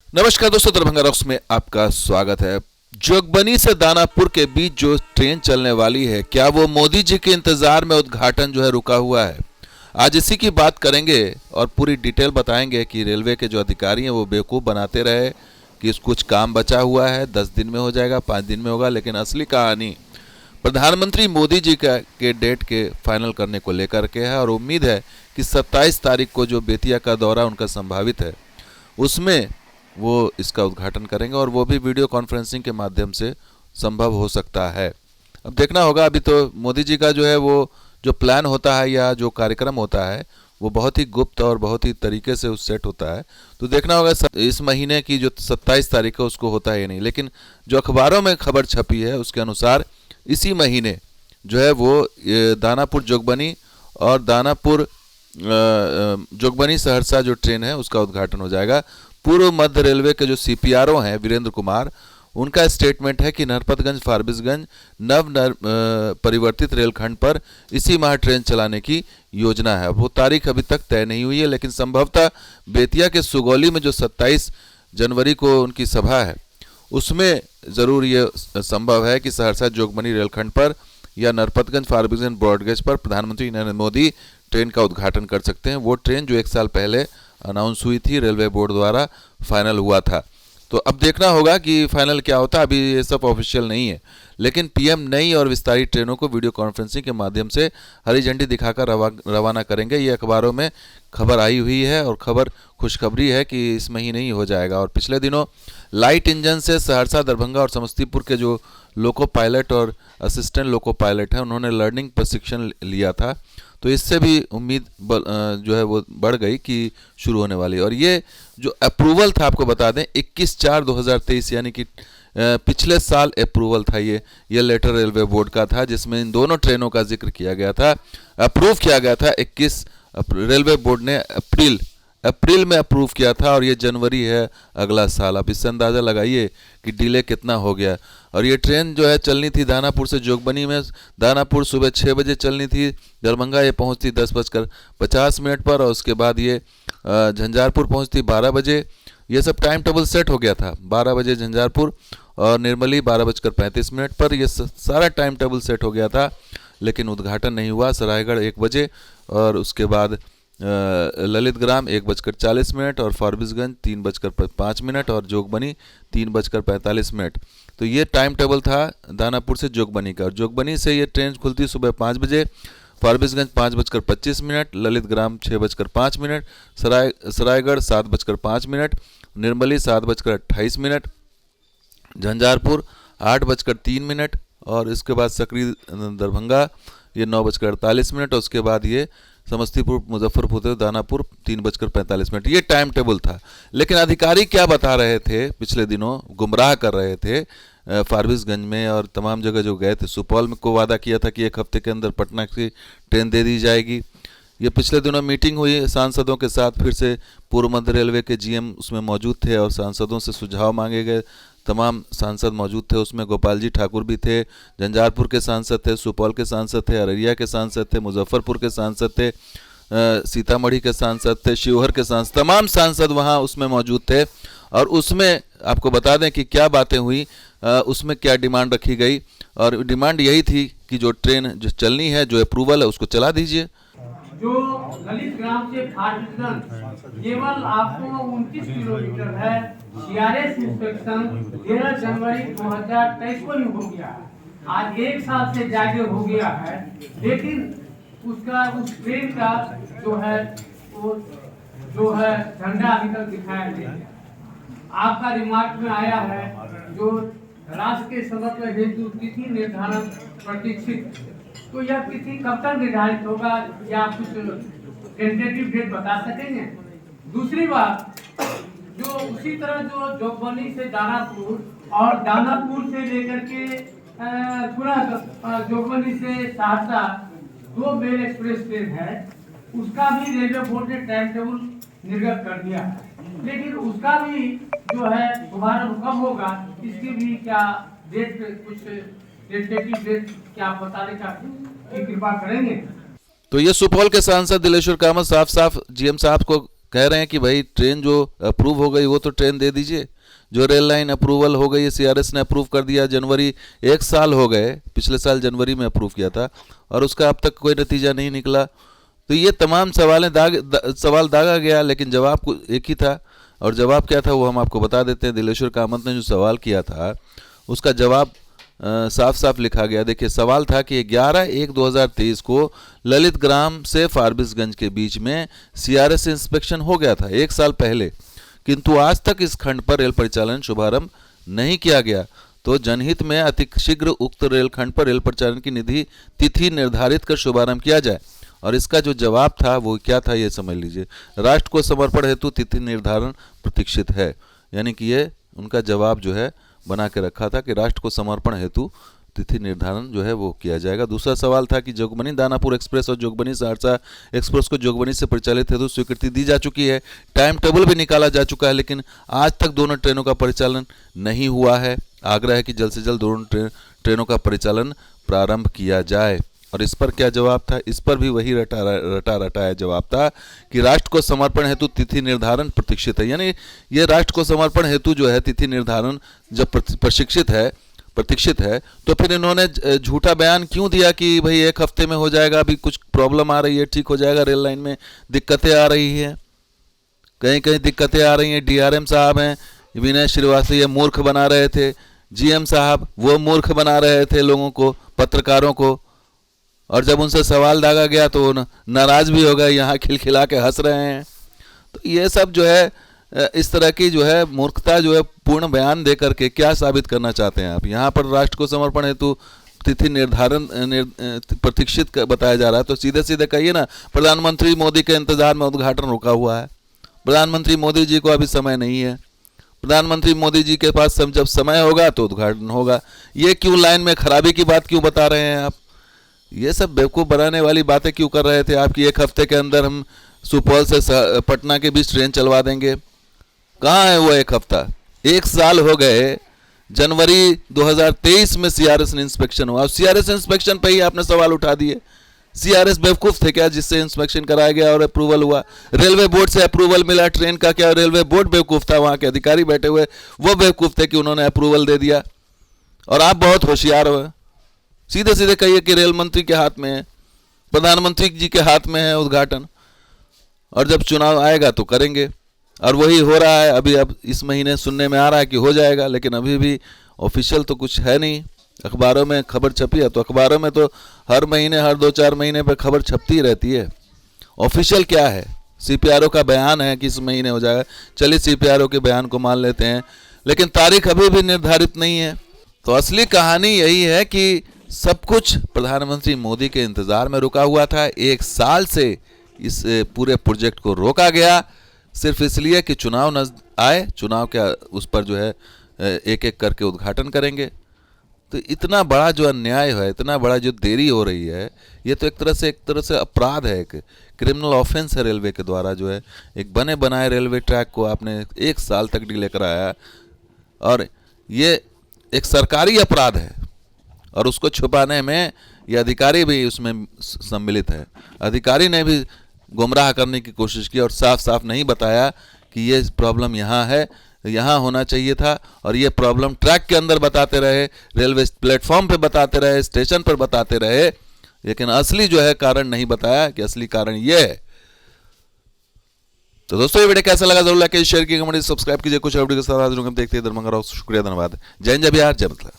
नमस्कार दोस्तों, दरभंगा रॉक्स में आपका स्वागत है। जोगबनी से दानापुर के बीच जो ट्रेन चलने वाली है, क्या वो मोदी जी के इंतजार में उद्घाटन जो है रुका हुआ है? आज इसी की बात करेंगे और पूरी डिटेल बताएंगे कि रेलवे के जो अधिकारी हैं वो बेवकूफ़ बनाते रहे कि कुछ काम बचा हुआ है, 10 दिन में हो जाएगा, 5 दिन में होगा, लेकिन असली कहानी प्रधानमंत्री मोदी जी के डेट के फाइनल करने को लेकर के है। और उम्मीद है कि 27 तारीख को जो बेतिया का दौरा उनका संभावित है, उसमें वो इसका उद्घाटन करेंगे और वो भी वीडियो कॉन्फ्रेंसिंग के माध्यम से संभव हो सकता है। अब देखना होगा। अभी तो मोदी जी का जो है वो जो प्लान होता है या जो कार्यक्रम होता है वो बहुत ही गुप्त और बहुत ही तरीके से उस सेट होता है। तो देखना होगा इस महीने की जो 27 तारीख है उसको होता है या नहीं। लेकिन जो अखबारों में खबर छपी है उसके अनुसार इसी महीने जो है वो दानापुर जोगबनी और दानापुर जोगबनी सहरसा जो ट्रेन है उसका उद्घाटन हो जाएगा। पूर्व मध्य रेलवे के जो सीपीआरओ हैं वीरेंद्र कुमार, उनका स्टेटमेंट है कि नरपतगंज फारबिसगंज परिवर्तित रेलखंड पर इसी माह ट्रेन चलाने की योजना है। वो तारीख अभी तक तय नहीं हुई है, लेकिन संभवतः बेतिया के सुगौली में जो 27 जनवरी को उनकी सभा है उसमें ज़रूर ये संभव है कि सहरसा जोगबनी रेलखंड पर या नरपतगंज फारबिसगंज ब्रॉडगेज पर प्रधानमंत्री नरेंद्र मोदी ट्रेन का उद्घाटन कर सकते हैं। वो ट्रेन जो 1 साल पहले अनाउंस हुई थी, रेलवे बोर्ड द्वारा फाइनल हुआ था। तो अब देखना होगा कि फाइनल क्या होता है। अभी ये सब ऑफिशियल नहीं है, लेकिन पीएम नई और विस्तारित ट्रेनों को वीडियो कॉन्फ्रेंसिंग के माध्यम से हरी झंडी दिखाकर रवाना करेंगे। ये अखबारों में खबर आई हुई है और खबर खुशखबरी है कि इस महीने ही हो जाएगा। और पिछले दिनों लाइट इंजन से सहरसा, दरभंगा और समस्तीपुर के जो लोको पायलट और असिस्टेंट लोको पायलट हैं उन्होंने लर्निंग प्रशिक्षण लिया था, तो इससे भी उम्मीद जो है वो बढ़ गई कि शुरू होने वाली। और ये जो अप्रूवल था, आपको बता दें 21/4/2023 यानी कि पिछले साल अप्रूवल था। ये लेटर रेलवे बोर्ड का था जिसमें इन दोनों ट्रेनों का जिक्र किया गया था, अप्रूव किया गया था। रेलवे बोर्ड ने अप्रैल में अप्रूव किया था और ये जनवरी है अगला साल। आप इससे अंदाज़ा लगाइए कि डिले कितना हो गया। और ये ट्रेन जो है चलनी थी दानापुर से जोगबनी में। दानापुर सुबह 6 बजे चलनी थी, दरभंगा ये पहुंचती 10:50 पर और उसके बाद ये झंझारपुर पहुंचती 12 बजे। ये सब टाइम टेबल सेट हो गया था। 12 बजे झंझारपुर और निर्मली 12:35 पर ये सारा टाइम टेबल सेट हो गया था, लेकिन उद्घाटन नहीं हुआ। सरायगढ़ 1 बजे और उसके बाद ललित ग्राम 1:40 और फारबिसगंज 3:05 और जोगबनी 3:45। तो ये टाइम टेबल था दानापुर से जोगबनी का। और जोगबनी से ये ट्रेन खुलती सुबह 5 बजे, फारबिसगंज 5:25, ललित ग्राम 6:05, सरायगढ़ 7:05, निर्मली 7:28, झंझारपुर 8:03 और इसके बाद सकरी दरभंगा ये 9:48 और उसके बाद ये समस्तीपुर मुजफ्फरपुर दानापुर 3:45। ये टाइम टेबल था। लेकिन अधिकारी क्या बता रहे थे, पिछले दिनों गुमराह कर रहे थे फारबिसगंज में और तमाम जगह जो गए थे। सुपौल में को वादा किया था कि 1 हफ्ते के अंदर पटना की ट्रेन दे दी जाएगी। ये पिछले दिनों मीटिंग हुई सांसदों के साथ, फिर से पूर्व मध्य रेलवे के जीएम उसमें मौजूद थे और सांसदों से सुझाव मांगे गए। तमाम सांसद मौजूद थे उसमें। गोपाल जी ठाकुर भी थे, झंझारपुर के सांसद थे, सुपौल के सांसद थे, अररिया के सांसद थे, मुजफ्फरपुर के सांसद थे, सीतामढ़ी के सांसद थे, शिवहर के सांसद, तमाम सांसद वहाँ उसमें मौजूद थे। और उसमें आपको बता दें कि क्या बातें हुई, उसमें क्या डिमांड रखी गई। और डिमांड यही थी कि जो ट्रेन जो चलनी है, जो अप्रूवल है, उसको चला दीजिए। जो ललित ग्राम से फारबिसगंज केवल आपको 29 किलोमीटर है। सीआरएस इंस्पेक्शन 13 जनवरी 2023 को ही हो गया है। आज 1 साल से ज्यादा हो गया है, लेकिन उस ट्रेन का वो झंडा अभी तक दिखाया नहीं गया। आपका रिमार्क में आया है जो राष्ट्र के समर्पण हेतु तिथि निर्धारण प्रतीक्षित, तो यह तिथि कब तक निर्धारित होगा या कुछ टेंटेटिव डेट बता सकेंगे? दूसरी बात, जो उसी तरह जो जोगबनी से दानापुर और दानापुर से लेकर के जोगबनी से सहरसा 2 मेल एक्सप्रेस ट्रेन है, उसका भी रेलवे बोर्ड ने टाइम टेबल निर्गत कर दिया है। लेकिन उसका भी जो है दोबारा कब होगा, इसकी भी क्या डेट कुछ टेंटेटिव डेट क्या बताने का कृपा करेंगे? तो ये सुपौल के सांसद दिलेश्वर कामत साफ साफ जीएम साहब को कह रहे हैं कि भाई ट्रेन जो अप्रूव हो गई वो तो ट्रेन दे दीजिए, जो रेल लाइन अप्रूवल हो गई है सीआरएस ने अप्रूव कर दिया, जनवरी 1 साल हो गए, पिछले साल जनवरी में अप्रूव किया था और उसका अब तक कोई नतीजा नहीं निकला। तो ये तमाम सवाल दागा गया, लेकिन जवाब एक ही था, और जवाब क्या था वो हम आपको बता देते हैं। दिलेश्वर कामत ने जो सवाल किया था उसका जवाब साफ साफ लिखा गया। देखिए सवाल था कि 11/1/2023 को ललित ग्राम से फारबिसगंज के बीच में सीआरएस इंस्पेक्शन हो गया था 1 साल पहले, किंतु आज तक इस खंड पर रेल परिचालन शुभारंभ नहीं किया गया। तो जनहित में अतिशीघ्र उक्त रेलखंड पर रेल परिचालन की तिथि निर्धारित कर शुभारंभ किया जाए। और इसका जो जवाब था वो क्या था ये समझ लीजिए। राष्ट्र को समर्पण हेतु तिथि निर्धारण प्रतीक्षित है, यानी कि ये उनका जवाब जो है बना के रखा था कि राष्ट्र को समर्पण हेतु तिथि निर्धारण जो है वो किया जाएगा। दूसरा सवाल था कि जोगबनी दानापुर एक्सप्रेस और जोगबनी सहरसा एक्सप्रेस को जोगबनी से परिचालित हेतु स्वीकृति दी जा चुकी है, टाइम टेबल भी निकाला जा चुका है, लेकिन आज तक दोनों ट्रेनों का परिचालन नहीं हुआ है। आग्रह है कि जल्द से जल्द दोनों ट्रेनों का परिचालन प्रारंभ किया जाए। और इस पर क्या जवाब था? इस पर भी वही रटाया जवाब था कि राष्ट्र को समर्पण हेतु तिथि निर्धारण प्रतीक्षित है, यानी ये राष्ट्र को समर्पण हेतु जो है तिथि निर्धारण जब प्रतीक्षित है तो फिर इन्होंने झूठा बयान क्यों दिया कि भाई 1 हफ्ते में हो जाएगा, अभी कुछ प्रॉब्लम आ रही है, ठीक हो जाएगा, रेल लाइन में दिक्कतें आ रही हैं, कहीं कहीं दिक्कतें आ रही हैं। डीआरएम साहब हैं विनय श्रीवास्तव, ये मूर्ख बना रहे थे, जीएम साहब वो मूर्ख बना रहे थे लोगों को, पत्रकारों को, और जब उनसे सवाल दागा गया तो नाराज भी हो गए, यहाँ खिलखिला के हंस रहे हैं। तो ये सब जो है इस तरह की जो है मूर्खता जो है पूर्ण बयान दे करके क्या साबित करना चाहते हैं आप? यहाँ पर राष्ट्र को समर्पण हेतु तिथि निर्धारण प्रतीक्षित बताया जा रहा है, तो सीधे सीधे कहिए ना प्रधानमंत्री मोदी के इंतजार में उद्घाटन रुका हुआ है, प्रधानमंत्री मोदी जी को अभी समय नहीं है, प्रधानमंत्री मोदी जी के पास जब समय होगा तो उद्घाटन होगा। ये क्यों लाइन में खराबी की बात क्यों बता रहे हैं आप? ये सब बेवकूफ़ बनाने वाली बातें क्यों कर रहे थे आप कि 1 हफ्ते के अंदर हम सुपौल से पटना के बीच ट्रेन चलवा देंगे? कहाँ है वो 1 हफ्ता? 1 साल हो गए, जनवरी 2023 में सीआरएस इंस्पेक्शन हुआ, सीआरएस इंस्पेक्शन पे ही आपने सवाल उठा दिए। सीआरएस बेवकूफ़ थे क्या जिससे इंस्पेक्शन कराया गया और अप्रूवल हुआ? रेलवे बोर्ड से अप्रूवल मिला ट्रेन का, क्या रेलवे बोर्ड बेवकूफ़ था? वहाँ के अधिकारी बैठे हुए वो बेवकूफ़ थे कि उन्होंने अप्रूवल दे दिया, और आप बहुत होशियार हो। सीधे सीधे कहिए कि रेल मंत्री के हाथ में है, प्रधानमंत्री जी के हाथ में है उद्घाटन, और जब चुनाव आएगा तो करेंगे। और वही हो रहा है अभी, अब इस महीने सुनने में आ रहा है कि हो जाएगा, लेकिन अभी भी ऑफिशियल तो कुछ है नहीं। अखबारों में खबर छपी है तो अखबारों में तो हर महीने हर 2-4 महीने पर खबर छपती रहती है। ऑफिशियल क्या है? सीपीआरओ का बयान है कि इस महीने हो जाएगा, चलिए सीपीआरओ के बयान को मान लेते हैं, लेकिन तारीख अभी भी निर्धारित नहीं है। तो असली कहानी यही है कि सब कुछ प्रधानमंत्री मोदी के इंतज़ार में रुका हुआ था। 1 साल से इस पूरे प्रोजेक्ट को रोका गया सिर्फ इसलिए कि चुनाव न आए, चुनाव क्या उस पर जो है एक एक करके उद्घाटन करेंगे। तो इतना बड़ा जो अन्याय है, इतना बड़ा जो देरी हो रही है, ये तो एक तरह से अपराध है, एक क्रिमिनल ऑफेंस है रेलवे के द्वारा। जो है एक बने बनाए रेलवे ट्रैक को आपने 1 साल तक डिले कराया, और ये एक सरकारी अपराध है, और उसको छुपाने में ये अधिकारी भी उसमें सम्मिलित है। अधिकारी ने भी गुमराह करने की कोशिश की और साफ साफ नहीं बताया कि ये प्रॉब्लम यहाँ है, यहाँ होना चाहिए था, और ये प्रॉब्लम ट्रैक के अंदर बताते रहे, रेलवे प्लेटफॉर्म पे बताते रहे, स्टेशन पर बताते रहे, लेकिन असली जो है कारण नहीं बताया कि असली कारण ये है। तो दोस्तों ये वीडियो कैसा लगा जरूर लाइक शेयर कीजिए, कमेंट सब्सक्राइब कीजिए। कुछ वीडियो के साथ देखते हैं। शुक्रिया, धन्यवाद। जय हिंद, जय बिहार, जय मतलब।